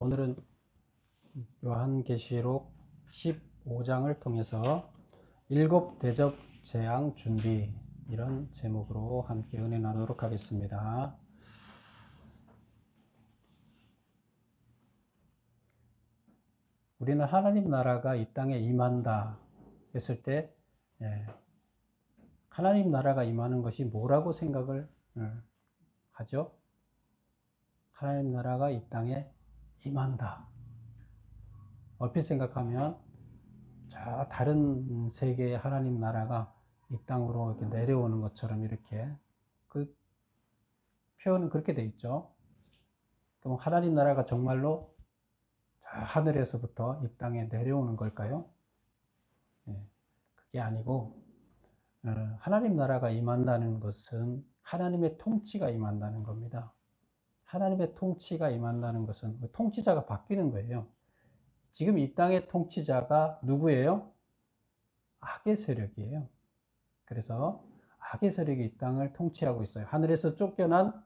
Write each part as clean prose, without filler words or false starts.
오늘은 요한계시록 15장을 통해서 일곱 대접 재앙 준비, 이런 제목으로 함께 은혜 나누도록 하겠습니다. 우리는 하나님 나라가 이 땅에 임한다 했을 때 하나님 나라가 임하는 것이 뭐라고 생각을 하죠? 하나님 나라가 이 땅에 임한다. 얼핏 생각하면 저 다른 세계의 하나님 나라가 이 땅으로 이렇게 내려오는 것처럼 이렇게 그 표현은 그렇게 돼 있죠. 그럼 하나님 나라가 정말로 저 하늘에서부터 이 땅에 내려오는 걸까요? 그게 아니고 하나님 나라가 임한다는 것은 하나님의 통치가 임한다는 겁니다. 하나님의 통치가 임한다는 것은 통치자가 바뀌는 거예요. 지금 이 땅의 통치자가 누구예요? 악의 세력이에요. 그래서 악의 세력이 이 땅을 통치하고 있어요. 하늘에서 쫓겨난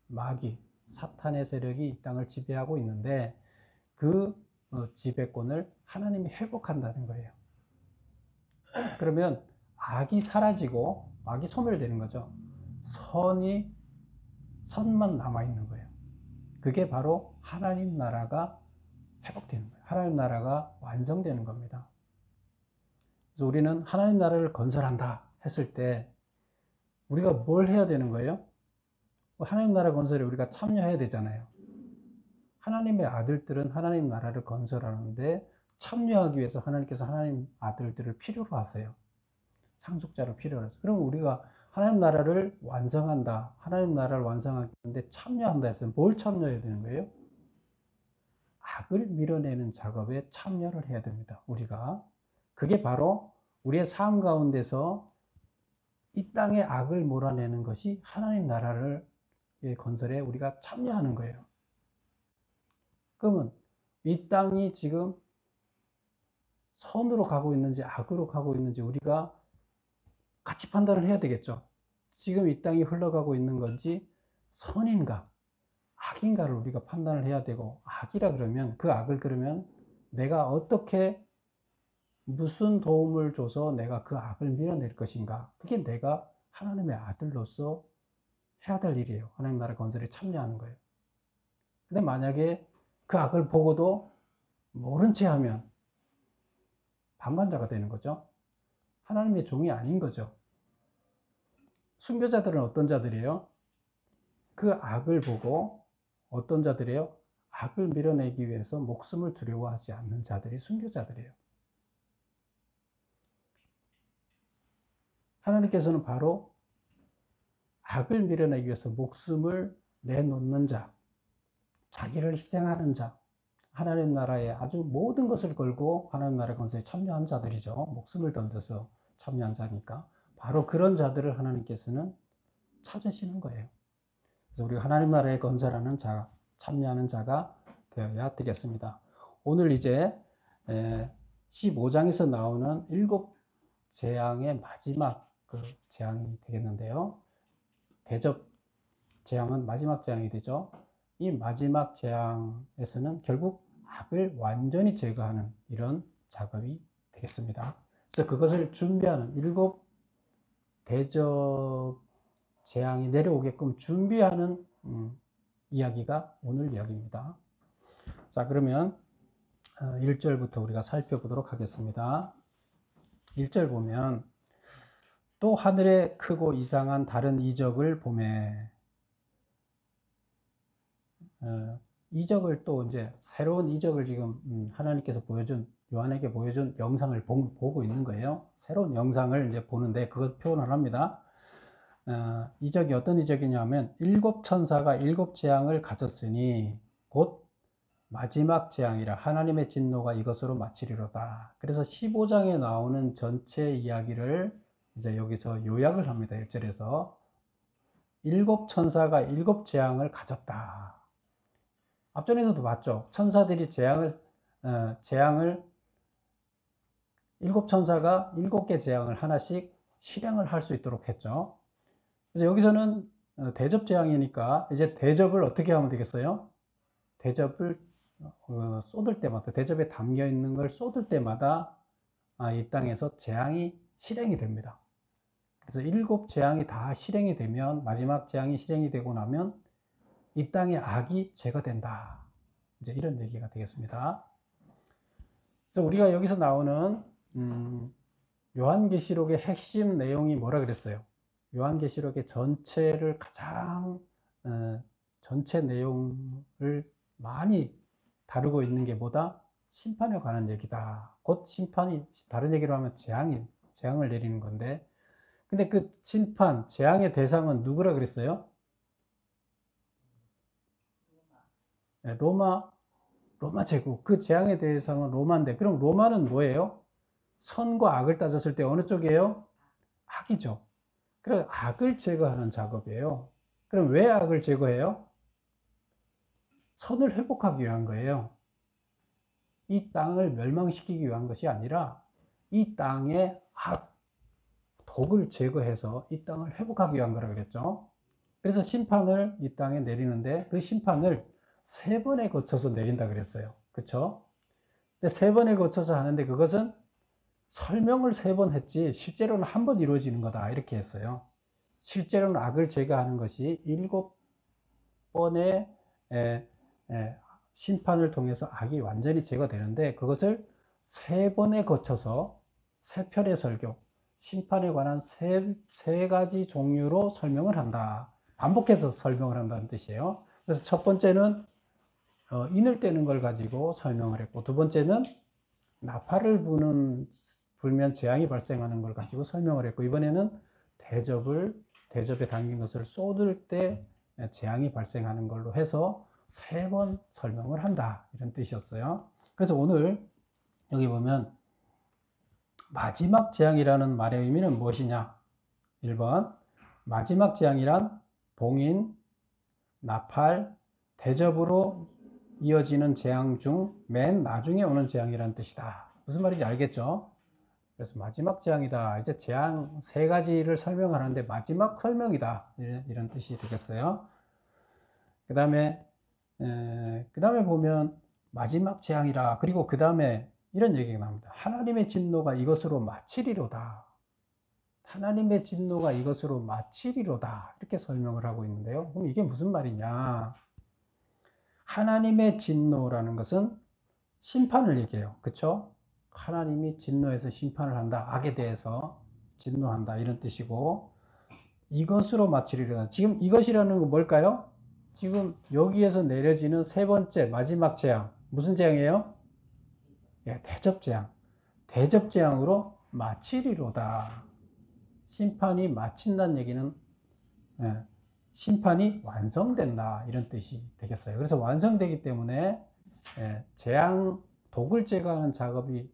마귀, 사탄의 세력이 이 땅을 지배하고 있는데 그 지배권을 하나님이 회복한다는 거예요. 그러면 악이 사라지고 악이 소멸되는 거죠. 선만 남아있는 거예요. 그게 바로 하나님 나라가 회복되는 거예요. 하나님 나라가 완성되는 겁니다. 그래서 우리는 하나님 나라를 건설한다 했을 때 우리가 뭘 해야 되는 거예요? 하나님 나라 건설에 우리가 참여해야 되잖아요. 하나님의 아들들은 하나님 나라를 건설하는데 참여하기 위해서 하나님께서 하나님 아들들을 필요로 하세요. 상속자를 필요로 하세요. 그럼 우리가 하나님 나라를 완성한다, 하나님 나라를 완성하는데 참여한다 해서 뭘 참여해야 되는 거예요? 악을 밀어내는 작업에 참여를 해야 됩니다. 우리가. 그게 바로 우리의 삶 가운데서 이 땅의 악을 몰아내는 것이 하나님 나라를 건설에 우리가 참여하는 거예요. 그러면 이 땅이 지금 선으로 가고 있는지 악으로 가고 있는지 우리가 같이 판단을 해야 되겠죠. 지금 이 땅이 흘러가고 있는 건지 선인가 악인가를 우리가 판단을 해야 되고, 악이라 그러면 그 악을 그러면 내가 어떻게 무슨 도움을 줘서 내가 그 악을 밀어낼 것인가, 그게 내가 하나님의 아들로서 해야 될 일이에요. 하나님 나라 건설에 참여하는 거예요. 근데 만약에 그 악을 보고도 모른 채 하면 방관자가 되는 거죠. 하나님의 종이 아닌 거죠. 순교자들은 어떤 자들이에요? 그 악을 보고 어떤 자들이에요? 악을 밀어내기 위해서 목숨을 두려워하지 않는 자들이 순교자들이에요. 하나님께서는 바로 악을 밀어내기 위해서 목숨을 내놓는 자, 자기를 희생하는 자, 하나님 나라에 아주 모든 것을 걸고 하나님 나라 건설에 참여한 자들이죠. 목숨을 던져서 참여한 자니까 바로 그런 자들을 하나님께서는 찾으시는 거예요. 그래서 우리가 하나님 나라에 건설하는 자, 참여하는 자가 되어야 되겠습니다. 오늘 이제 15장에서 나오는 일곱 재앙의 마지막 그 재앙이 되겠는데요. 대접 재앙은 마지막 재앙이 되죠. 이 마지막 재앙에서는 결국 악을 완전히 제거하는 이런 작업이 되겠습니다. 그래서 그것을 준비하는 일곱 대접 재앙이 내려오게끔 준비하는 이야기가 오늘 이야기입니다. 자, 그러면 1절부터 우리가 살펴보도록 하겠습니다. 1절 보면 또 하늘에 크고 이상한 다른 이적을 보매, 이적을 또 이제 새로운 이적을 지금 하나님께서 보여준, 요한에게 보여준 영상을 보고 있는 거예요. 새로운 영상을 이제 보는데 그것 표현을 합니다. 이적이 어떤 이적이냐면 일곱 천사가 일곱 재앙을 가졌으니 곧 마지막 재앙이라 하나님의 진노가 이것으로 마치리로다. 그래서 15장에 나오는 전체 이야기를 이제 여기서 요약을 합니다. 1절에서 일곱 천사가 일곱 재앙을 가졌다. 앞전에서도 봤죠. 천사들이 재앙을 일곱 천사가 일곱 개 재앙을 하나씩 실행을 할 수 있도록 했죠. 그래서 여기서는 대접 재앙이니까 이제 대접을 어떻게 하면 되겠어요? 대접을 쏟을 때마다, 대접에 담겨 있는 걸 쏟을 때마다 이 땅에서 재앙이 실행이 됩니다. 그래서 7 재앙이 다 실행이 되면, 마지막 재앙이 실행이 되고 나면 이 땅의 악이 제거된다. 이제 이런 얘기가 되겠습니다. 그래서 우리가 여기서 나오는 요한계시록의 핵심 내용이 뭐라 그랬어요? 요한계시록의 전체를 가장 전체 내용을 많이 다루고 있는 게 뭐다? 심판에 관한 얘기다. 곧 심판이, 다른 얘기로 하면 재앙을 내리는 건데, 근데 그 심판, 재앙의 대상은 누구라 그랬어요? 로마 제국. 그 재앙의 대상은 로마인데, 그럼 로마는 뭐예요? 선과 악을 따졌을 때 어느 쪽이에요? 악이죠. 그래, 악을 제거하는 작업이에요. 그럼 왜 악을 제거해요? 선을 회복하기 위한 거예요. 이 땅을 멸망시키기 위한 것이 아니라 이 땅의 독을 제거해서 이 땅을 회복하기 위한 거라고 그랬죠. 그래서 심판을 이 땅에 내리는데 그 심판을 3번에 거쳐서 내린다 그랬어요. 그쵸? 근데 3번에 거쳐서 하는데 그것은 설명을 3번 했지 실제로는 한 번 이루어지는 거다 이렇게 했어요. 실제로는 악을 제거하는 것이 7번의 심판을 통해서 악이 완전히 제거되는데 그것을 3번에 거쳐서 3편의 설교, 심판에 관한 세 가지 종류로 설명을 한다. 반복해서 설명을 한다는 뜻이에요. 그래서 첫 번째는 인을 떼는 걸 가지고 설명을 했고, 두 번째는 나팔을 불면 재앙이 발생하는 걸 가지고 설명을 했고, 이번에는 대접에 담긴 것을 쏟을 때 재앙이 발생하는 걸로 해서 3번 설명을 한다 이런 뜻이었어요. 그래서 오늘 여기 보면 마지막 재앙이라는 말의 의미는 무엇이냐? 1번 마지막 재앙이란 봉인, 나팔, 대접으로 이어지는 재앙 중 맨 나중에 오는 재앙이라는 뜻이다. 무슨 말인지 알겠죠? 그래서 마지막 재앙이다. 이제 재앙 3가지를 설명하는데 마지막 설명이다. 이런 뜻이 되겠어요. 그 다음에 보면 마지막 재앙이라. 그리고 그 다음에 이런 얘기가 나옵니다. 하나님의 진노가 이것으로 마치리로다. 하나님의 진노가 이것으로 마치리로다. 이렇게 설명을 하고 있는데요. 그럼 이게 무슨 말이냐? 하나님의 진노라는 것은 심판을 얘기해요. 그쵸? 하나님이 진노해서 심판을 한다. 악에 대해서 진노한다. 이런 뜻이고, 이것으로 마치리로다. 지금 이것이라는 건 뭘까요? 지금 여기에서 내려지는 3번째 마지막 재앙. 무슨 재앙이에요? 예, 대접재앙. 대접재앙으로 마치리로다. 심판이 마친다는 얘기는 심판이 완성된다 이런 뜻이 되겠어요. 그래서 완성되기 때문에 재앙, 독을 제거하는 작업이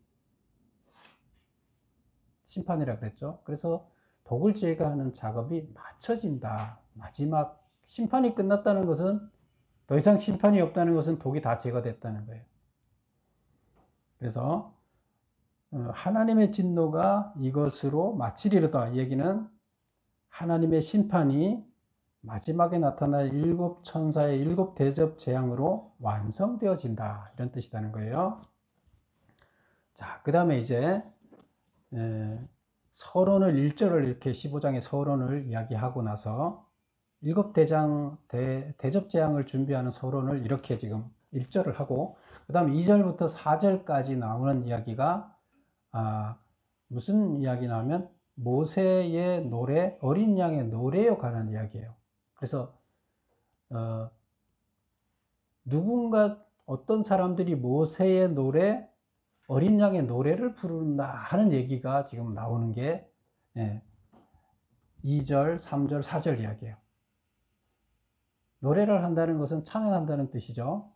심판이라 그랬죠. 그래서 독을 제거하는 작업이 마쳐진다. 마지막 심판이 끝났다는 것은 더 이상 심판이 없다는 것은 독이 다 제거됐다는 거예요. 그래서 하나님의 진노가 이것으로 마치리로다. 이 얘기는 하나님의 심판이 마지막에 나타날 7 천사의 7 대접 재앙으로 완성되어진다. 이런 뜻이라는 거예요. 자, 그 다음에 이제 서론을 1절을 이렇게 15장의 서론을 이야기하고 나서 7 대접 재앙을 준비하는 서론을 이렇게 지금 1절을 하고 그 다음 2절부터 4절까지 나오는 이야기가 무슨 이야기냐면 모세의 노래, 어린 양의 노래에 관한 이야기예요. 그래서 누군가 어떤 사람들이 모세의 노래, 어린 양의 노래를 부른다 하는 얘기가 지금 나오는 게 2절, 3절, 4절 이야기예요. 노래를 한다는 것은 찬양한다는 뜻이죠.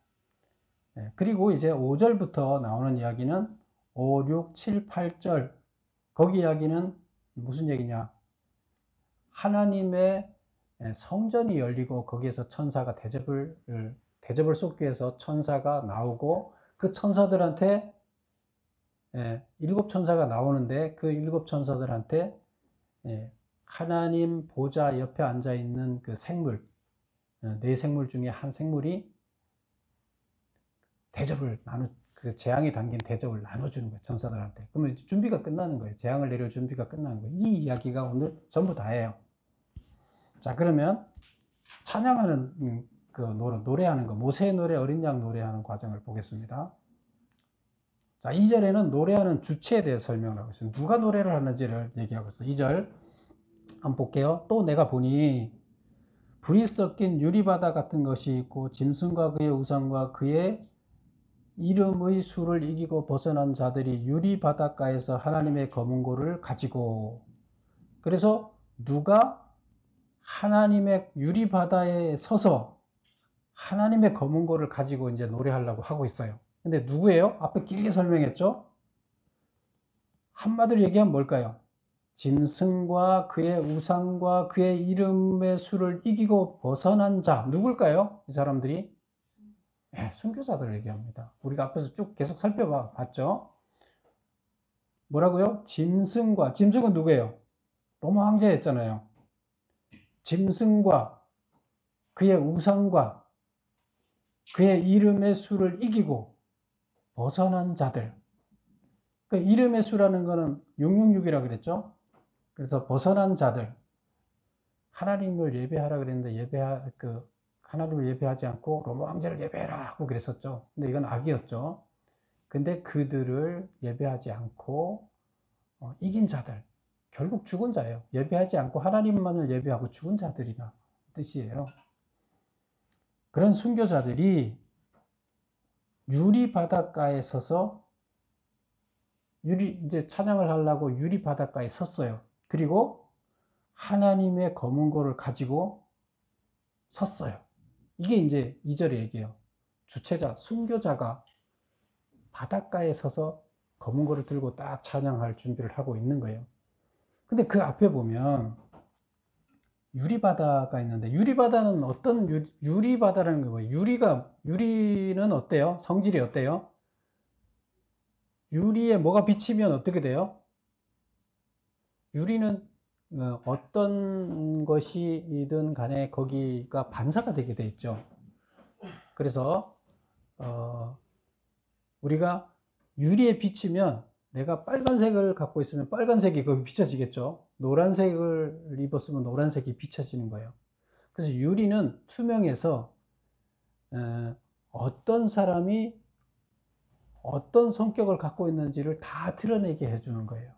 그리고 이제 5절부터 나오는 이야기는 5, 6, 7, 8절 거기 이야기는 무슨 얘기냐? 하나님의 성전이 열리고 거기에서 천사가 대접을 쏟기 위해서 천사가 나오고 그 천사들한테 7 천사가 나오는데 그 7 천사들한테 하나님 보좌 옆에 앉아 있는 그 생물, 4생물 중에 한 생물이 대접을 그 재앙이 담긴 대접을 나눠주는 거예요. 천사들한테. 그러면 준비가 끝나는 거예요. 재앙을 내릴 준비가 끝나는 거예요. 이 이야기가 오늘 전부 다예요. 자, 그러면 찬양하는 그 노래하는 거, 모세의 노래, 어린 양 노래하는 과정을 보겠습니다. 자, 2절에는 노래하는 주체에 대해 설명을 하고 있어요. 누가 노래를 하는지를 얘기하고 있어요. 2절 한번 볼게요. 또 내가 보니 불이 섞인 유리바다 같은 것이 있고 짐승과 그의 우상과 그의 이름의 수를 이기고 벗어난 자들이 유리바닷가에서 하나님의 거문고를 가지고, 그래서 누가 하나님의 유리바다에 서서 하나님의 거문고를 가지고 이제 노래하려고 하고 있어요. 근데 누구예요? 앞에 길게 설명했죠? 한마디로 얘기하면 뭘까요? 짐승과 그의 우상과 그의 이름의 수를 이기고 벗어난 자. 누굴까요? 이 사람들이? 네, 순교자들을 얘기합니다. 우리가 앞에서 쭉 계속 살펴봤죠? 뭐라고요? 짐승은 누구예요? 로마 황제였잖아요. 짐승과 그의 우상과 그의 이름의 수를 이기고 벗어난 자들. 그 이름의 수라는 거는 666이라고 그랬죠? 그래서 벗어난 자들. 하나님을 예배하라 그랬는데 하나님을 예배하지 않고 로마 황제를 예배해라 하고 그랬었죠. 근데 이건 악이었죠. 근데 그들을 예배하지 않고 이긴 자들, 결국 죽은 자예요. 예배하지 않고 하나님만을 예배하고 죽은 자들이나 뜻이에요. 그런 순교자들이 유리 바닷가에 서서 이제 찬양을 하려고 유리 바닷가에 섰어요. 그리고 하나님의 거문고를 가지고 섰어요. 이게 이제 2절의 얘기예요. 주체자, 순교자가 바닷가에 서서 거문고를 들고 딱 찬양할 준비를 하고 있는 거예요. 근데 그 앞에 보면 유리바다가 있는데, 유리바다는 어떤 유리바다라는 거예요. 유리는 어때요? 성질이 어때요? 유리에 뭐가 비치면 어떻게 돼요? 유리는 어떤 것이든 간에 거기가 반사가 되게 돼 있죠. 그래서 우리가 유리에 비치면, 내가 빨간색을 갖고 있으면 빨간색이 거기 비춰지겠죠. 노란색을 입었으면 노란색이 비춰지는 거예요. 그래서 유리는 투명해서 어떤 사람이 어떤 성격을 갖고 있는지를 다 드러내게 해주는 거예요.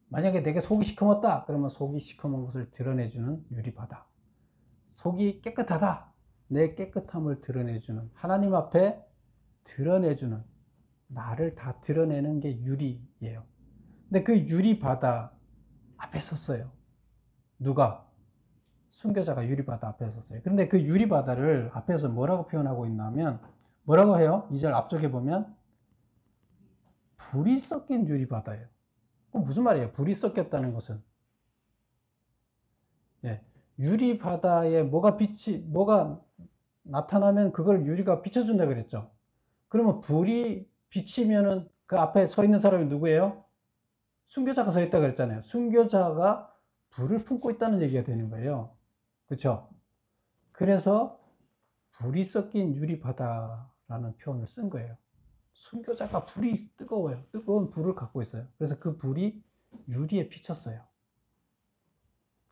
만약에 내게 속이 시커멓다 그러면 속이 시커먼 것을 드러내주는 유리바다. 속이 깨끗하다, 내 깨끗함을 드러내주는, 하나님 앞에 드러내주는, 나를 다 드러내는 게 유리예요. 근데 그 유리바다 앞에 섰어요. 누가? 순교자가 유리바다 앞에 섰어요. 그런데 그 유리바다를 앞에서 뭐라고 표현하고 있냐면, 뭐라고 해요? 2절 앞쪽에 보면 불이 섞인 유리바다예요. 그럼 무슨 말이에요? 불이 섞였다는 것은, 유리바다에 뭐가 나타나면 그걸 유리가 비춰준다 그랬죠. 그러면 불이 비치면은 그 앞에 서 있는 사람이 누구예요? 순교자가 서 있다 그랬잖아요. 순교자가 불을 품고 있다는 얘기가 되는 거예요. 그렇죠? 그래서 불이 섞인 유리바다라는 표현을 쓴 거예요. 순교자가 불이 뜨거워요. 뜨거운 불을 갖고 있어요. 그래서 그 불이 유리에 비쳤어요.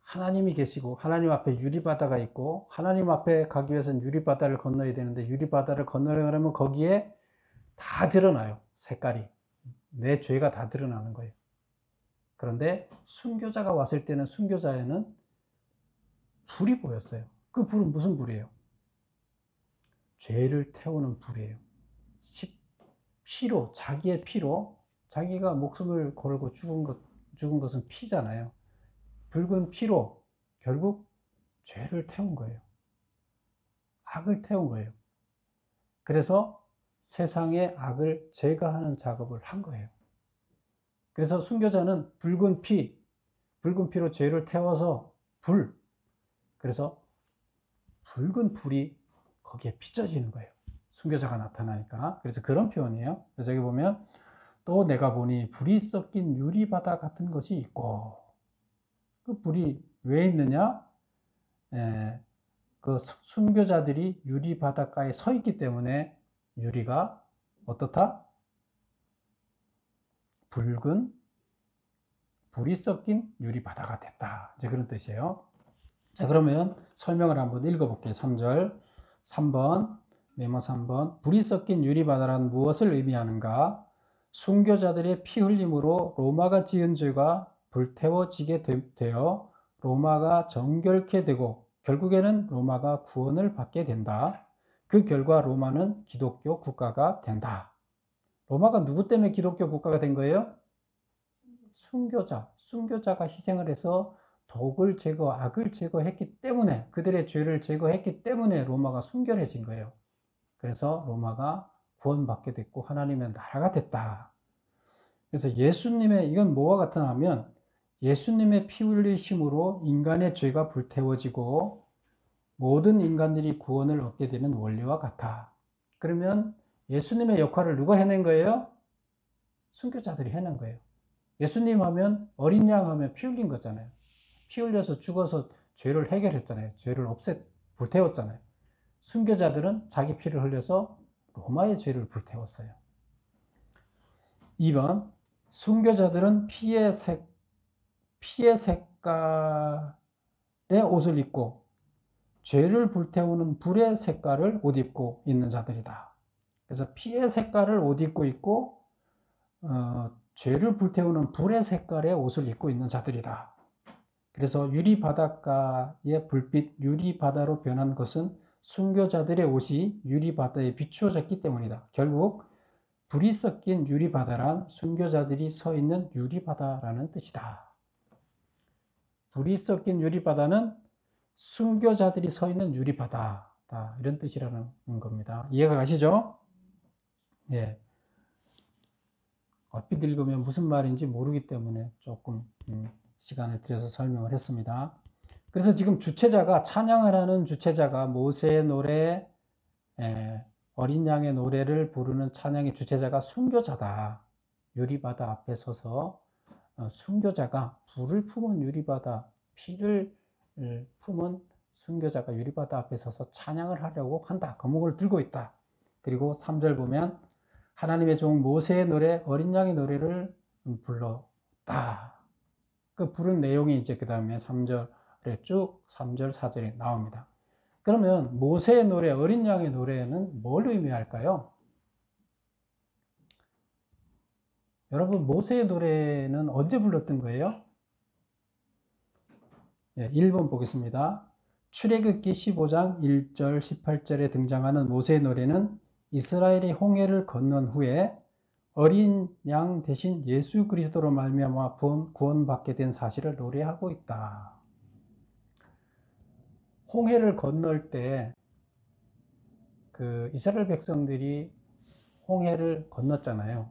하나님이 계시고 하나님 앞에 유리바다가 있고, 하나님 앞에 가기 위해서는 유리바다를 건너야 되는데, 유리바다를 건너려면 거기에 다 드러나요. 색깔이. 내 죄가 다 드러나는 거예요. 그런데 순교자가 왔을 때는 순교자에는 불이 보였어요. 그 불은 무슨 불이에요? 죄를 태우는 불이에요. 자기의 피로, 자기가 목숨을 걸고 죽은 것은 피잖아요. 붉은 피로 결국 죄를 태운 거예요. 악을 태운 거예요. 그래서 세상의 악을 제거하는 작업을 한 거예요. 그래서 순교자는 붉은 피로 죄를 태워서 그래서 붉은 불이 거기에 비춰지는 거예요. 순교자가 나타나니까. 그래서 그런 표현이에요. 그래서 여기 보면 또 내가 보니 불이 섞인 유리바다 같은 것이 있고, 그 불이 왜 있느냐? 그 순교자들이 유리 바닷가에 서 있기 때문에 유리가 어떻다? 붉은 불이 섞인 유리바다가 됐다. 이제 그런 뜻이에요. 자, 그러면 설명을 한번 읽어볼게요. 3절. 3번, 메모 3번. 불이 섞인 유리바다란 무엇을 의미하는가? 순교자들의 피 흘림으로 로마가 지은 죄가 불태워지게 되어 로마가 정결케 되고 결국에는 로마가 구원을 받게 된다. 그 결과 로마는 기독교 국가가 된다. 로마가 누구 때문에 기독교 국가가 된 거예요? 순교자가 희생을 해서 악을 제거했기 때문에, 그들의 죄를 제거했기 때문에 로마가 순결해진 거예요. 그래서 로마가 구원받게 됐고 하나님의 나라가 됐다. 그래서 이건 뭐와 같으냐 하면 예수님의 피 흘리심으로 인간의 죄가 불태워지고 모든 인간들이 구원을 얻게 되는 원리와 같아. 그러면 예수님의 역할을 누가 해낸 거예요? 순교자들이 해낸 거예요. 예수님 하면 어린 양 하면 피 흘린 거잖아요. 피 흘려서 죽어서 죄를 해결했잖아요. 죄를 불태웠잖아요. 순교자들은 자기 피를 흘려서 로마의 죄를 불태웠어요. 2번, 순교자들은 피의 색깔의 옷을 입고 죄를 불태우는 불의 색깔을 옷 입고 있는 자들이다. 그래서 피의 색깔을 옷 입고 있고 죄를 불태우는 불의 색깔의 옷을 입고 있는 자들이다. 그래서 유리바닷가의 불빛 유리바다로 변한 것은 순교자들의 옷이 유리바다에 비추어졌기 때문이다. 결국 불이 섞인 유리바다란 순교자들이 서 있는 유리바다라는 뜻이다. 불이 섞인 유리바다는 순교자들이 서 있는 유리바다다. 이런 뜻이라는 겁니다. 이해가 가시죠? 예. 얼핏 읽으면 무슨 말인지 모르기 때문에 조금 시간을 들여서 설명을 했습니다. 그래서 지금 찬양을 하는 주체자가 모세의 노래, 어린 양의 노래를 부르는 찬양의 주체자가 순교자다. 유리바다 앞에 서서 순교자가 불을 품은 유리바다, 피를 품은 순교자가 유리바다 앞에 서서 찬양을 하려고 한다. 거목을 들고 있다. 그리고 3절 보면 하나님의 종 모세의 노래, 어린 양의 노래를 불렀다. 그 부른 내용이 이제 그 다음에 3절에 쭉 3절, 4절에 나옵니다. 그러면 모세의 노래, 어린 양의 노래는 뭘 의미할까요? 여러분, 모세의 노래는 언제 불렀던 거예요? 1번 보겠습니다. 출애굽기 15장 1절, 18절에 등장하는 모세의 노래는 이스라엘이 홍해를 건넌 후에 어린 양 대신 예수 그리스도로 말미암아 구원받게 된 사실을 노래하고 있다. 홍해를 건널 때 그 이스라엘 백성들이 홍해를 건넜잖아요.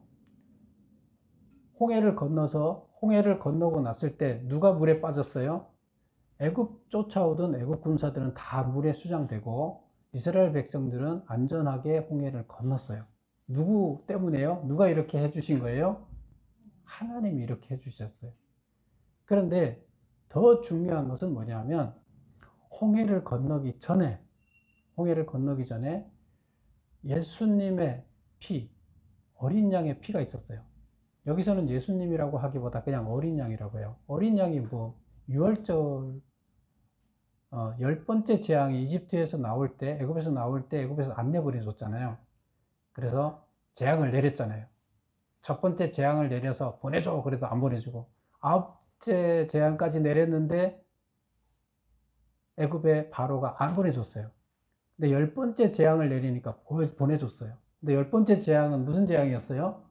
홍해를 건너고 났을 때 누가 물에 빠졌어요? 쫓아오던 애굽 군사들은 다 물에 수장되고 이스라엘 백성들은 안전하게 홍해를 건넜어요. 누구 때문에요? 누가 이렇게 해주신 거예요? 하나님이 이렇게 해주셨어요. 그런데 더 중요한 것은 뭐냐면 홍해를 건너기 전에 예수님의 피, 어린 양의 피가 있었어요. 여기서는 예수님이라고 하기보다 그냥 어린 양이라고 해요. 어린 양이 유월절 10번째 재앙이 애굽에서 나올 때 애굽에서 안 내보내줬잖아요. 그래서 재앙을 내렸잖아요. 첫 번째 재앙을 내려서 보내줘 그래도 안 보내주고 9째 재앙까지 내렸는데 애굽의 바로가 안 보내줬어요. 근데 10번째 재앙을 내리니까 보내줬어요. 근데 10번째 재앙은 무슨 재앙이었어요?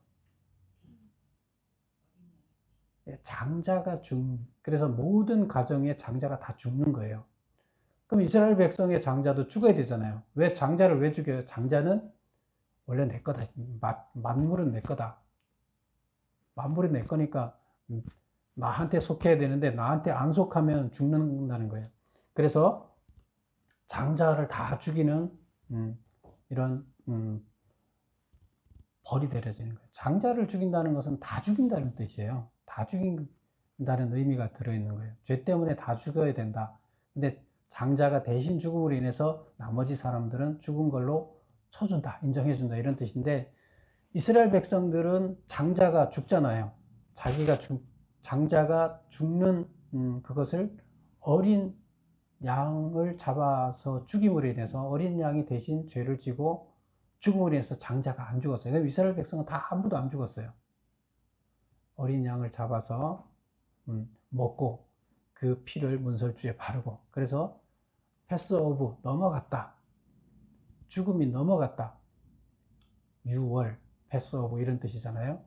그래서 모든 가정에 장자가 다 죽는 거예요. 그럼 이스라엘 백성의 장자도 죽어야 되잖아요. 장자를 왜 죽여요? 장자는 원래 내 거다. 만물은 내 거다. 만물이 내 거니까 나한테 속해야 되는데 나한테 안 속하면 죽는다는 거예요. 그래서 장자를 다 죽이는 이런 벌이 내려지는 거예요. 장자를 죽인다는 것은 다 죽인다는 뜻이에요. 다 죽인다는 의미가 들어있는 거예요. 죄 때문에 다 죽어야 된다. 근데 장자가 대신 죽음으로 인해서 나머지 사람들은 죽은 걸로 쳐준다, 인정해준다 이런 뜻인데, 이스라엘 백성들은 장자가 죽잖아요. 장자가 죽는 그것을 어린 양을 잡아서 죽임으로 인해서 어린 양이 대신 죄를 지고 죽음으로 인해서 장자가 안 죽었어요. 이스라엘 백성은 다 아무도 안 죽었어요. 어린 양을 잡아서 먹고 그 피를 문설주에 바르고, 그래서 패스오브 넘어갔다, 죽음이 넘어갔다, 6월 패스오브 이런 뜻이잖아요.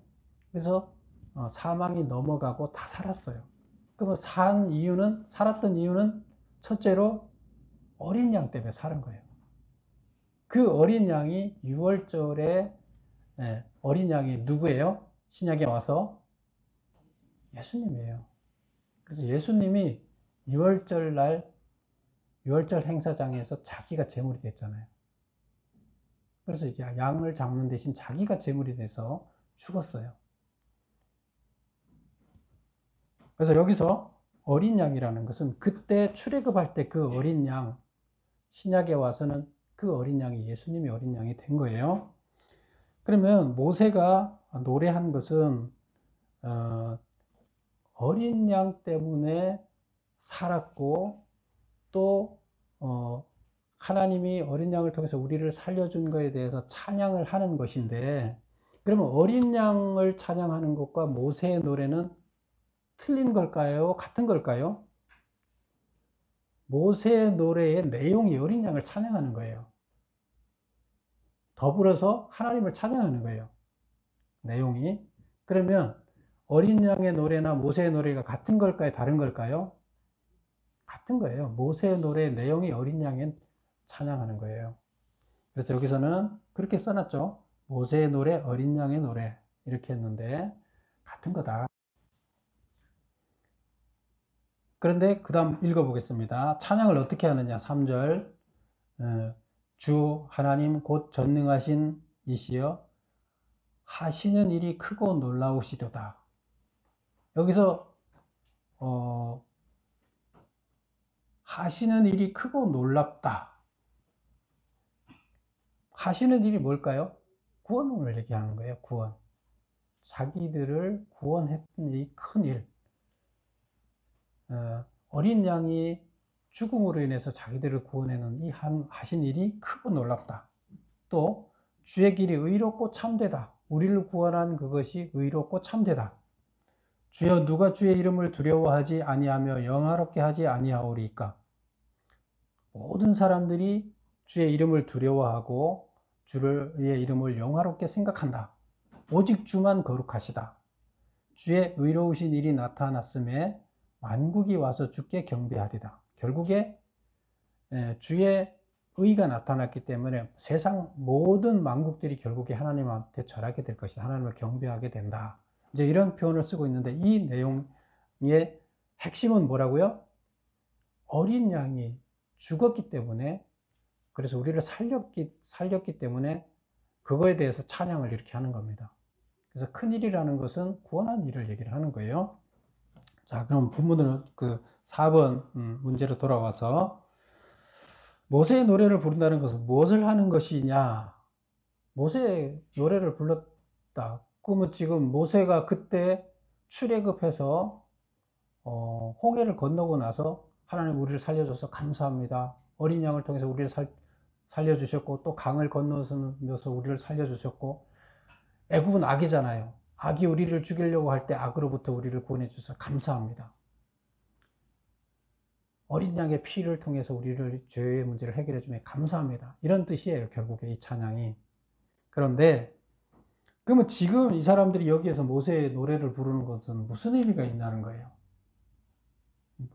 그래서 사망이 넘어가고 다 살았어요. 그러면 살았던 이유는 첫째로 어린 양 때문에 살은 거예요. 그 어린 양이 6월절에 어린 양이 누구예요? 신약에 와서 예수님이에요. 그래서 예수님이 6월절 행사장에서 자기가 제물이 됐잖아요. 그래서 양을 잡는 대신 자기가 제물이 돼서 죽었어요. 그래서 여기서 어린 양이라는 것은 그때 출애굽할 때 그 어린 양, 신약에 와서는 그 어린 양이 예수님이 어린 양이 된 거예요. 그러면 모세가 노래한 것은 어린 양 때문에 살았고, 또 하나님이 어린 양을 통해서 우리를 살려준 것에 대해서 찬양을 하는 것인데, 그러면 어린 양을 찬양하는 것과 모세의 노래는 틀린 걸까요? 같은 걸까요? 모세의 노래의 내용이 어린 양을 찬양하는 거예요. 더불어서 하나님을 찬양하는 거예요, 내용이. 그러면 어린 양의 노래나 모세의 노래가 같은 걸까요? 다른 걸까요? 같은 거예요. 모세의 노래의 내용이 어린 양을 찬양하는 거예요. 그래서 여기서는 그렇게 써놨죠. 모세의 노래, 어린 양의 노래 이렇게 했는데 같은 거다. 그런데 그 다음 읽어보겠습니다. 찬양을 어떻게 하느냐. 3절 주 하나님 곧 전능하신 이시여 하시는 일이 크고 놀라우시도다. 여기서 하시는 일이 크고 놀랍다. 하시는 일이 뭘까요? 구원을 얘기하는 거예요. 구원. 자기들을 구원했던 이 큰 일. 어린 양이 죽음으로 인해서 자기들을 구원해는 이 하신 일이 크고 놀랍다. 또 주의 길이 의롭고 참되다. 우리를 구원한 그것이 의롭고 참되다. 주여 누가 주의 이름을 두려워하지 아니하며 영화롭게 하지 아니하오리까. 모든 사람들이 주의 이름을 두려워하고 주의 이름을 영화롭게 생각한다. 오직 주만 거룩하시다. 주의 의로우신 일이 나타났음에 만국이 와서 주께 경배하리다. 결국에 주의 의가 나타났기 때문에 세상 모든 만국들이 결국에 하나님한테 절하게 될 것이다. 하나님을 경배하게 된다. 이제 이런 표현을 쓰고 있는데, 이 내용의 핵심은 뭐라고요? 어린 양이 죽었기 때문에, 그래서 우리를 살렸기 때문에 그거에 대해서 찬양을 이렇게 하는 겁니다. 그래서 큰일이라는 것은 구원한 일을 얘기를 하는 거예요. 자, 그럼 본문은 그 4번 문제로 돌아와서, 모세의 노래를 부른다는 것은 무엇을 하는 것이냐? 모세의 노래를 불렀다. 그러면 지금 모세가 그때 출애굽해서 홍해를 건너고 나서 하나님 우리를 살려줘서 감사합니다. 어린 양을 통해서 우리를 살려주셨고, 또 강을 건너서 우리를 살려주셨고, 애굽은 악이잖아요. 악이 우리를 죽이려고 할 때 악으로부터 우리를 구원해 주셔서 감사합니다. 어린 양의 피를 통해서 우리를 죄의 문제를 해결해 주면 감사합니다. 이런 뜻이에요, 결국에 이 찬양이. 그런데 그러면 지금 이 사람들이 여기에서 모세의 노래를 부르는 것은 무슨 의미가 있냐는 거예요.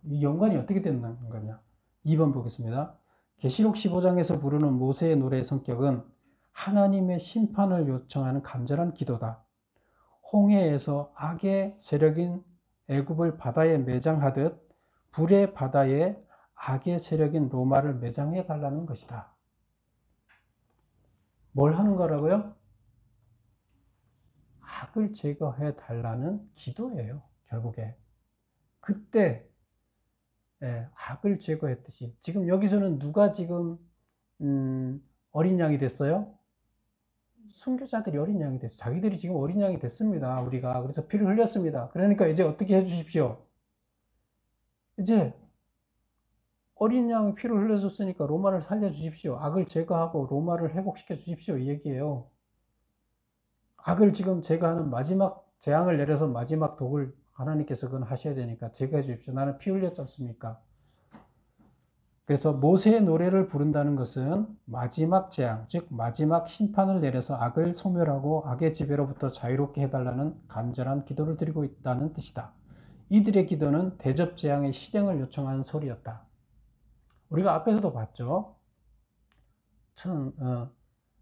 이 연관이 어떻게 되는 거냐. 2번 보겠습니다. 계시록 15장에서 부르는 모세의 노래의 성격은 하나님의 심판을 요청하는 간절한 기도다. 홍해에서 악의 세력인 애굽을 바다에 매장하듯 불의 바다에 악의 세력인 로마를 매장해 달라는 것이다. 뭘 하는 거라고요? 악을 제거해 달라는 기도예요, 결국에. 그때 악을 제거했듯이, 지금 여기서는 누가 지금 어린 양이 됐어요? 순교자들이 어린 양이 됐어요. 자기들이 지금 어린 양이 됐습니다. 우리가. 그래서 피를 흘렸습니다. 그러니까 이제 어떻게 해주십시오? 이제 어린 양이 피를 흘려줬으니까 로마를 살려주십시오. 악을 제거하고 로마를 회복시켜 주십시오. 이 얘기예요. 악을 지금 제거하는 마지막 재앙을 내려서 마지막 독을 하나님께서 그건 하셔야 되니까 제거해 주십시오. 나는 피 흘렸지 않습니까? 그래서 모세의 노래를 부른다는 것은 마지막 재앙, 즉 마지막 심판을 내려서 악을 소멸하고 악의 지배로부터 자유롭게 해달라는 간절한 기도를 드리고 있다는 뜻이다. 이들의 기도는 대접 재앙의 실행을 요청하는 소리였다. 우리가 앞에서도 봤죠.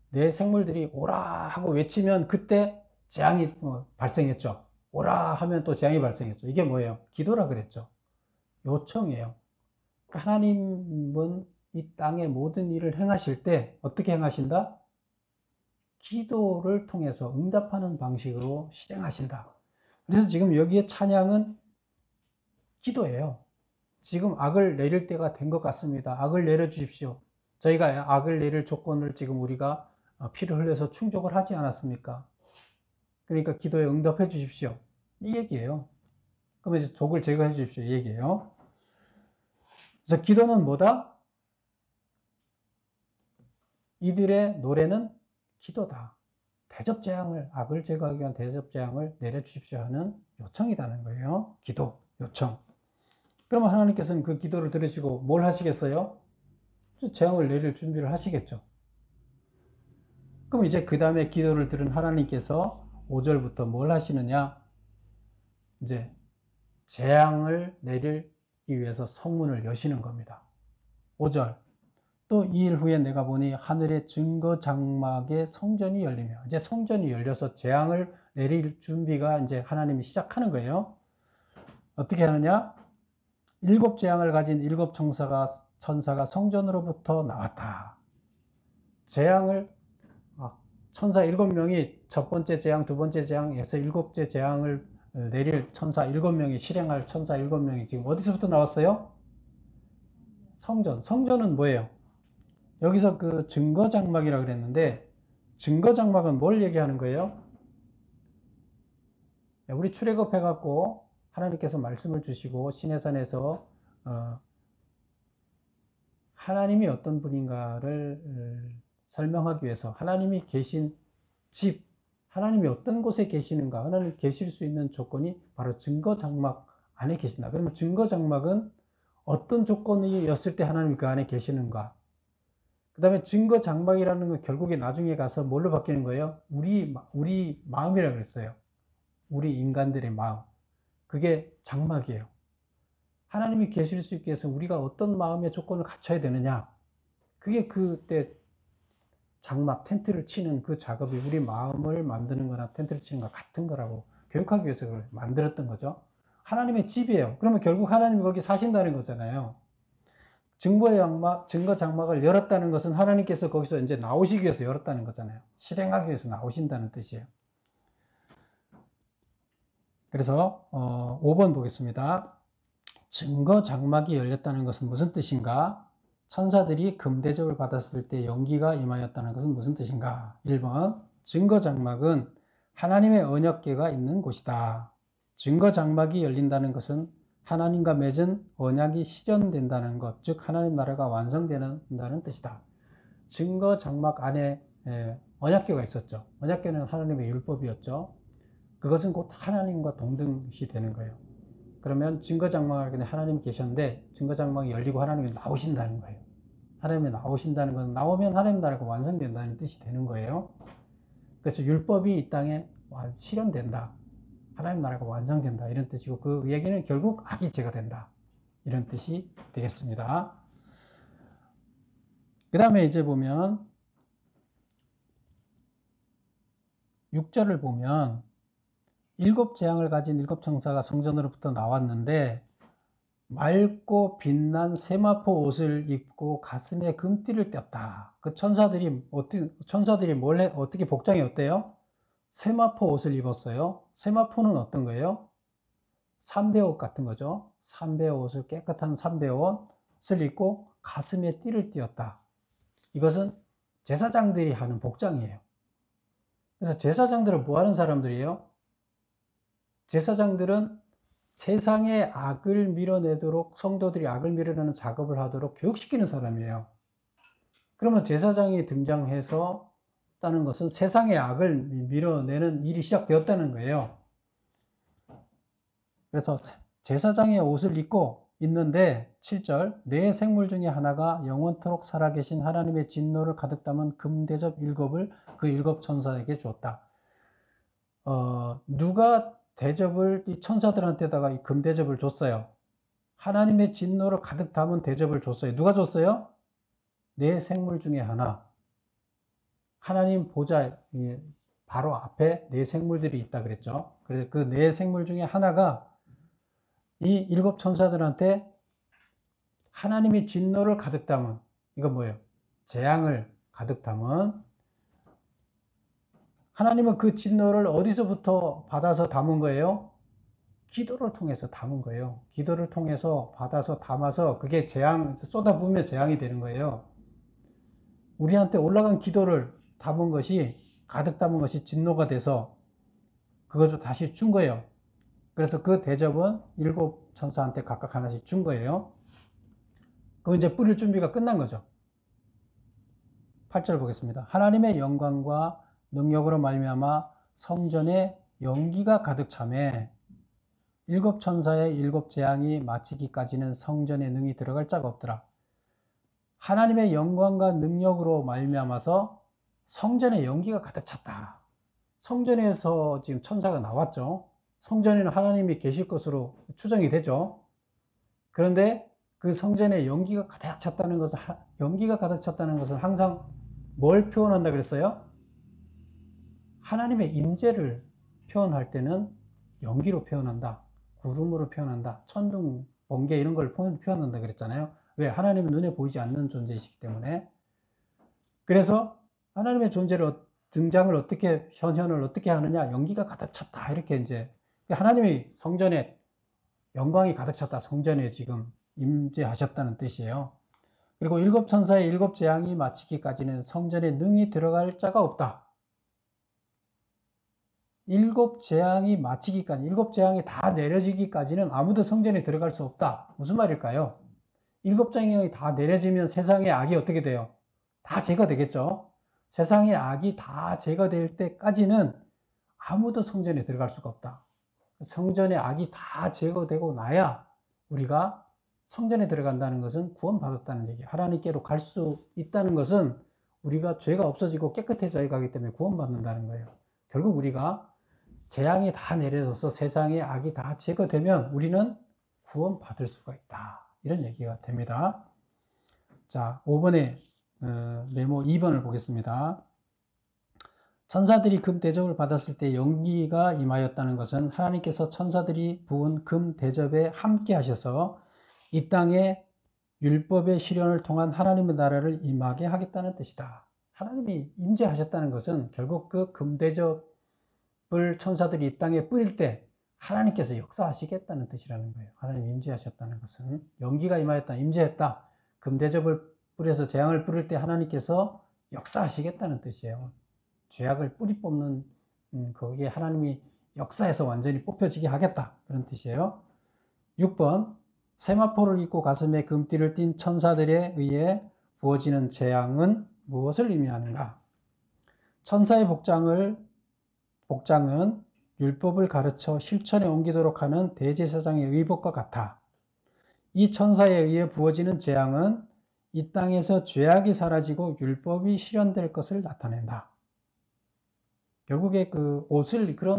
내 생물들이 오라 하고 외치면 그때 재앙이 발생했죠. 오라 하면 또 재앙이 발생했죠. 이게 뭐예요? 기도라 그랬죠. 요청이에요. 하나님은 이 땅의 모든 일을 행하실 때 어떻게 행하신다? 기도를 통해서 응답하는 방식으로 실행하신다. 그래서 지금 여기에 찬양은 기도예요. 지금 악을 내릴 때가 된 것 같습니다. 악을 내려주십시오. 저희가 악을 내릴 조건을 지금 우리가 피를 흘려서 충족을 하지 않았습니까? 그러니까 기도에 응답해 주십시오. 이 얘기예요. 그러면 이제 독을 제거해 주십시오. 이 얘기예요. 그래서 기도는 뭐다? 이들의 노래는 기도다. 대접재앙을, 악을 제거하기 위한 대접재앙을 내려주십시오 하는 요청이라는 거예요. 기도, 요청. 그러면 하나님께서는 그 기도를 들으시고 뭘 하시겠어요? 재앙을 내릴 준비를 하시겠죠. 그럼 이제 그 다음에 기도를 들은 하나님께서 5절부터 뭘 하시느냐? 이제 재앙을 내리기 위해서 성문을 여시는 겁니다. 5절. 또 2일 후에 내가 보니 하늘의 증거 장막에 성전이 열리며, 이제 성전이 열려서 재앙을 내릴 준비가 이제 하나님이 시작하는 거예요. 어떻게 하느냐? 7 재앙을 가진 7 천사가 성전으로부터 나왔다. 재앙을 천사 7명이 첫 번째 재앙, 두 번째 재앙에서 7째 재앙을 내릴 천사 7명이 실행할 천사 7명이 지금 어디서부터 나왔어요? 성전. 성전은 뭐예요? 여기서 그 증거장막이라고 그랬는데, 증거장막은 뭘 얘기하는 거예요? 우리 출애굽해갖고 하나님께서 말씀을 주시고 시내산에서 하나님이 어떤 분인가를 설명하기 위해서 하나님이 계신 집, 하나님이 어떤 곳에 계시는가, 하나님 계실 수 있는 조건이 바로 증거장막 안에 계신다. 그러면 증거장막은 어떤 조건이었을 때 하나님이 그 안에 계시는가? 그 다음에 증거장막이라는 건 결국에 나중에 가서 뭘로 바뀌는 거예요? 우리 마음이라고 그랬어요. 우리 인간들의 마음. 그게 장막이에요. 하나님이 계실 수 있게 해서 우리가 어떤 마음의 조건을 갖춰야 되느냐. 그게 그때 장막, 텐트를 치는 그 작업이 우리 마음을 만드는 거나 텐트를 치는 거 같은 거라고 교육하기 위해서 그걸 만들었던 거죠. 하나님의 집이에요. 그러면 결국 하나님이 거기 사신다는 거잖아요. 증거 장막을 열었다는 것은 하나님께서 거기서 이제 나오시기 위해서 열었다는 거잖아요. 실행하기 위해서 나오신다는 뜻이에요. 그래서 5번 보겠습니다. 증거 장막이 열렸다는 것은 무슨 뜻인가? 천사들이 금대접을 받았을 때 연기가 임하였다는 것은 무슨 뜻인가? 1번, 증거 장막은 하나님의 언약궤가 있는 곳이다. 증거 장막이 열린다는 것은 하나님과 맺은 언약이 실현된다는 것, 즉 하나님 나라가 완성된다는 뜻이다. 증거 장막 안에 언약궤가 있었죠. 언약궤는 하나님의 율법이었죠. 그것은 곧 하나님과 동등시 되는 거예요. 그러면 증거장막 안에 하나님이 계셨는데 증거장막이 열리고 하나님이 나오신다는 거예요. 하나님이 나오신다는 건 나오면 하나님 나라가 완성된다는 뜻이 되는 거예요. 그래서 율법이 이 땅에 실현된다. 하나님 나라가 완성된다. 이런 뜻이고 그 얘기는 결국 악이 제거된다. 이런 뜻이 되겠습니다. 그 다음에 이제 보면 6절을 보면 7 재앙을 가진 7 천사가 성전으로부터 나왔는데 맑고 빛난 세마포 옷을 입고 가슴에 금띠를 꼈다. 그 천사들이 어떻게 복장이 어때요? 세마포 옷을 입었어요. 세마포는 어떤 거예요? 삼배옷 같은 거죠. 삼배옷을 깨끗한 삼배옷을 입고 가슴에 띠를 띄었다. 이것은 제사장들이 하는 복장이에요. 그래서 제사장들은 뭐 하는 사람들이에요? 제사장들은 세상의 악을 밀어내도록, 성도들이 악을 밀어내는 작업을 하도록 교육시키는 사람이에요. 그러면 제사장이 등장해서 다는 것은 세상의 악을 밀어내는 일이 시작되었다는 거예요. 그래서 제사장의 옷을 입고 있는데 7절 내 생물 중에 하나가 영원토록 살아계신 하나님의 진노를 가득 담은 금대접 7을 그 7 천사에게 주었다. 누가 대접을 이 천사들한테다가 이 금대접을 줬어요? 하나님의 진노를 가득 담은 대접을 줬어요. 누가 줬어요? 내 생물 중에 하나. 하나님 보좌 바로 앞에 네 생물들이 있다 그랬죠. 그래서 그 네 생물 중에 하나가 이 7 천사들한테 하나님의 진노를 가득 담은, 이건 뭐예요? 재앙을 가득 담은, 하나님은 그 진노를 어디서부터 받아서 담은 거예요? 기도를 통해서 담은 거예요. 기도를 통해서 받아서 담아서 그게 재앙, 쏟아부으면 재앙이 되는 거예요. 우리한테 올라간 기도를 담은 것이, 가득 담은 것이 진노가 돼서 그것을 다시 준 거예요. 그래서 그 대접은 7 천사한테 각각 하나씩 준 거예요. 그럼 이제 뿌릴 준비가 끝난 거죠. 8절 보겠습니다. 하나님의 영광과 능력으로 말미암아 성전에 연기가 가득 차매 7 천사의 7 재앙이 마치기까지는 성전에 능히 들어갈 자가 없더라. 하나님의 영광과 능력으로 말미암아서 성전에 연기가 가득 찼다. 성전에서 지금 천사가 나왔죠. 성전에는 하나님이 계실 것으로 추정이 되죠. 그런데 그 성전에 연기가 가득 찼다는 것은 항상 뭘 표현한다 그랬어요? 하나님의 임재를 표현할 때는 연기로 표현한다. 구름으로 표현한다. 천둥, 번개 이런 걸 표현한다 그랬잖아요. 왜? 하나님은 눈에 보이지 않는 존재이시기 때문에. 그래서 하나님의 등장을 어떻게, 현현을 어떻게 하느냐? 연기가 가득 찼다. 이렇게 이제 하나님이 성전에 영광이 가득 찼다. 성전에 지금 임재하셨다는 뜻이에요. 그리고 7 천사의 7 재앙이 마치기까지는 성전에 능히 들어갈 자가 없다. 7 재앙이 마치기까지, 7 재앙이 다 내려지기까지는 아무도 성전에 들어갈 수 없다. 무슨 말일까요? 7 재앙이 다 내려지면 세상의 악이 어떻게 돼요? 다 제거되겠죠. 세상의 악이 다 제거될 때까지는 아무도 성전에 들어갈 수가 없다. 성전의 악이 다 제거되고 나야 우리가 성전에 들어간다는 것은 구원받았다는 얘기예요. 하나님께로 갈 수 있다는 것은 우리가 죄가 없어지고 깨끗해져 가기 때문에 구원받는다는 거예요. 결국 우리가 재앙이 다 내려져서 세상의 악이 다 제거되면 우리는 구원받을 수가 있다. 이런 얘기가 됩니다. 자, 5번에 메모 2번을 보겠습니다. 천사들이 금 대접을 받았을 때 연기가 임하였다는 것은 하나님께서 천사들이 부은 금 대접에 함께 하셔서 이 땅에 율법의 실현을 통한 하나님의 나라를 임하게 하겠다는 뜻이다. 하나님이 임재하셨다는 것은 결국 그 금 대접을 천사들이 이 땅에 뿌릴 때 하나님께서 역사하시겠다는 뜻이라는 거예요. 하나님 임재하셨다는 것은 연기가 임하였다, 임재했다. 금 대접을 뿌려서 재앙을 뿌릴 때 하나님께서 역사하시겠다는 뜻이에요. 죄악을 뿌리 뽑는 거기에 하나님이 역사에서 완전히 뽑혀지게 하겠다. 그런 뜻이에요. 6번 세마포를 입고 가슴에 금띠를 띤 천사들에 의해 부어지는 재앙은 무엇을 의미하는가? 천사의 복장은 율법을 가르쳐 실천에 옮기도록 하는 대제사장의 의복과 같아. 이 천사에 의해 부어지는 재앙은 이 땅에서 죄악이 사라지고 율법이 실현될 것을 나타낸다. 결국에 그런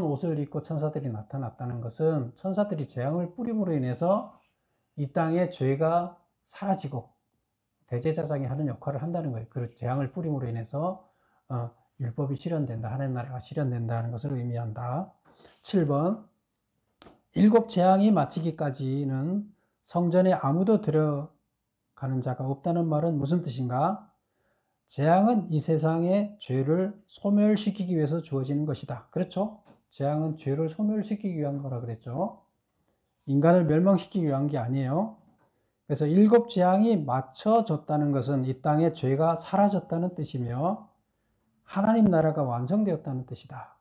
옷을 입고 천사들이 나타났다는 것은 천사들이 재앙을 뿌림으로 인해서 이 땅에 죄가 사라지고 대제사장이 하는 역할을 한다는 거예요. 그 재앙을 뿌림으로 인해서 율법이 실현된다. 하나님 나라가 실현된다는 것을 의미한다. 7번 7 재앙이 마치기까지는 성전에 아무도 들어가는 자가 없다는 말은 무슨 뜻인가? 재앙은 이 세상의 죄를 소멸시키기 위해서 주어지는 것이다. 그렇죠? 재앙은 죄를 소멸시키기 위한 거라 그랬죠. 인간을 멸망시키기 위한 게 아니에요. 그래서 7 재앙이 맞춰졌다는 것은 이 땅에 죄가 사라졌다는 뜻이며 하나님 나라가 완성되었다는 뜻이다.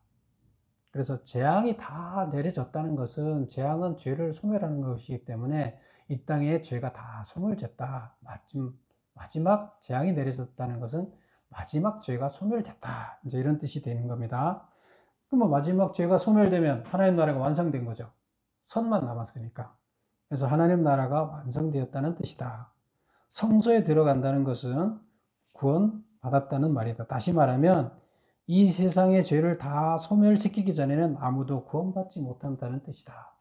그래서 재앙이 다 내려졌다는 것은, 재앙은 죄를 소멸하는 것이기 때문에 이 땅에 죄가 다 소멸됐다. 마지막 재앙이 내려졌다는 것은 마지막 죄가 소멸됐다. 이제 이런 뜻이 되는 겁니다. 그럼 마지막 죄가 소멸되면 하나님 나라가 완성된 거죠. 선만 남았으니까. 그래서 하나님 나라가 완성되었다는 뜻이다. 성소에 들어간다는 것은 구원받았다는 말이다. 다시 말하면 이 세상의 죄를 다 소멸시키기 전에는 아무도 구원받지 못한다는 뜻이다.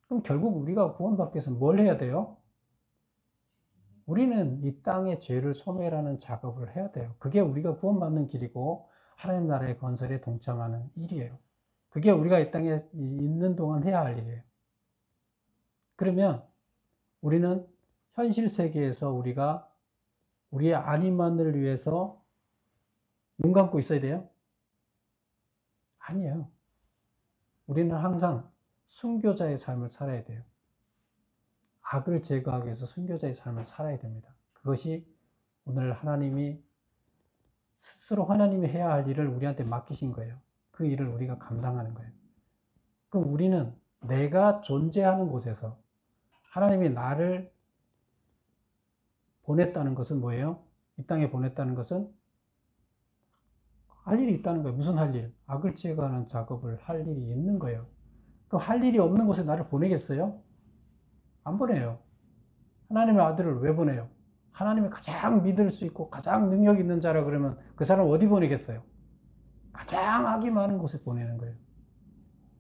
그럼 결국 우리가 구원받기 위해서 뭘 해야 돼요? 우리는 이 땅의 죄를 소멸하는 작업을 해야 돼요. 그게 우리가 구원받는 길이고 하나님 나라의 건설에 동참하는 일이에요. 그게 우리가 이 땅에 있는 동안 해야 할 일이에요. 그러면 우리는 현실 세계에서 우리가 우리의 안위만을 위해서 눈 감고 있어야 돼요? 아니에요. 우리는 항상 순교자의 삶을 살아야 돼요. 악을 제거하기 위해서 순교자의 삶을 살아야 됩니다. 그것이 오늘 하나님이 스스로 하나님이 해야 할 일을 우리한테 맡기신 거예요. 그 일을 우리가 감당하는 거예요. 그럼 우리는 내가 존재하는 곳에서 하나님이 나를 보냈다는 것은 뭐예요? 이 땅에 보냈다는 것은 할 일이 있다는 거예요. 무슨 할 일? 악을 제거하는 작업을 할 일이 있는 거예요. 그럼 할 일이 없는 곳에 나를 보내겠어요? 안 보내요. 하나님의 아들을 왜 보내요? 하나님이 가장 믿을 수 있고 가장 능력 있는 자라 그러면 그 사람 어디 보내겠어요? 가장 악이 많은 곳에 보내는 거예요.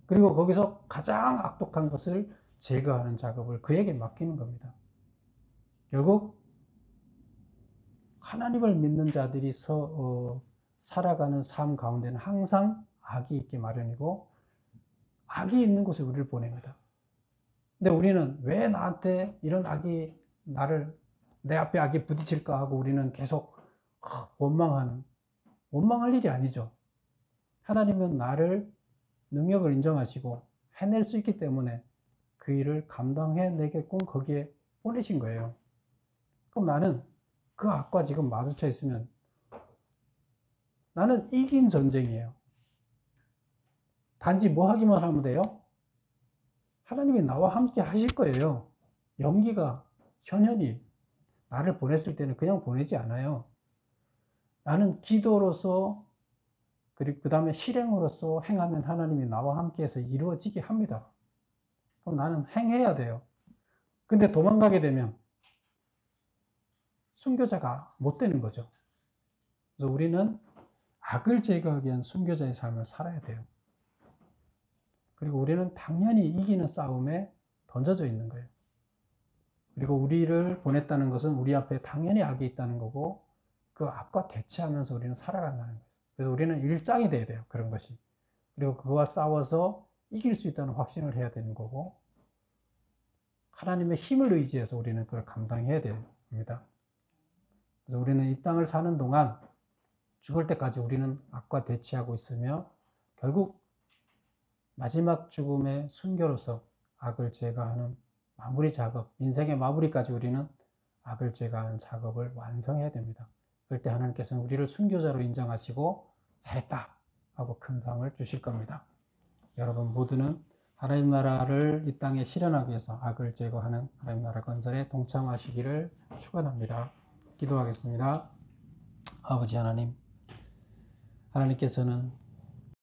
그리고 거기서 가장 악독한 것을 제거하는 작업을 그에게 맡기는 겁니다. 결국 하나님을 믿는 자들이 살아가는 삶 가운데는 항상 악이 있기 마련이고 악이 있는 곳에 우리를 보냅니다. 근데 우리는 왜 나한테 이런 악이 내 앞에 악이 부딪힐까 하고 우리는 계속 원망할 일이 아니죠. 하나님은 나를 능력을 인정하시고 해낼 수 있기 때문에 그 일을 감당해내게끔 거기에 보내신 거예요. 그럼 나는 그 악과 지금 마주쳐 있으면 나는 이긴 전쟁이에요. 단지 뭐 하기만 하면 돼요? 하나님이 나와 함께 하실 거예요. 연기가 현현이 나를 보냈을 때는 그냥 보내지 않아요. 나는 기도로서 그리고 그 다음에 실행으로서 행하면 하나님이 나와 함께해서 이루어지게 합니다. 그럼 나는 행해야 돼요. 근데 도망가게 되면 순교자가 못 되는 거죠. 그래서 우리는 악을 제거하기 위한 순교자의 삶을 살아야 돼요. 그리고 우리는 당연히 이기는 싸움에 던져져 있는 거예요. 그리고 우리를 보냈다는 것은 우리 앞에 당연히 악이 있다는 거고 그 악과 대치하면서 우리는 살아간다는 거예요. 그래서 우리는 일상이 돼야 돼요. 그런 것이. 그리고 그거와 싸워서 이길 수 있다는 확신을 해야 되는 거고 하나님의 힘을 의지해서 우리는 그걸 감당해야 됩니다. 그래서 우리는 이 땅을 사는 동안 죽을 때까지 우리는 악과 대치하고 있으며 결국 마지막 죽음의 순교로서 악을 제거하는 마무리 작업, 인생의 마무리까지 우리는 악을 제거하는 작업을 완성해야 됩니다. 그럴 때 하나님께서는 우리를 순교자로 인정하시고 잘했다 하고 큰 상을 주실 겁니다. 여러분 모두는 하나님 나라를 이 땅에 실현하기 위해서 악을 제거하는 하나님 나라 건설에 동참하시기를 축원합니다. 기도하겠습니다. 아버지 하나님, 하나님께서는